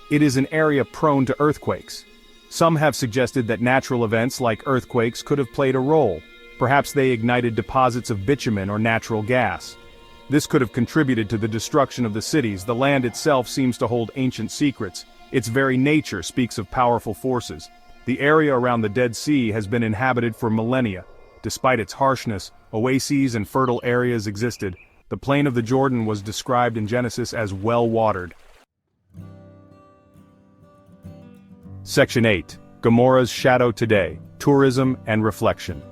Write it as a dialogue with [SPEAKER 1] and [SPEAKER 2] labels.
[SPEAKER 1] It is an area prone to earthquakes. Some have suggested that natural events like earthquakes could have played a role. Perhaps they ignited deposits of bitumen or natural gas. This could have contributed to the destruction of the cities. The land itself seems to hold ancient secrets. Its very nature speaks of powerful forces. The area around the Dead Sea has been inhabited for millennia. Despite its harshness, oases and fertile areas existed. The plain of the Jordan was described in Genesis as well-watered. Section 8. Gomorrah's Shadow Today, Tourism and Reflection.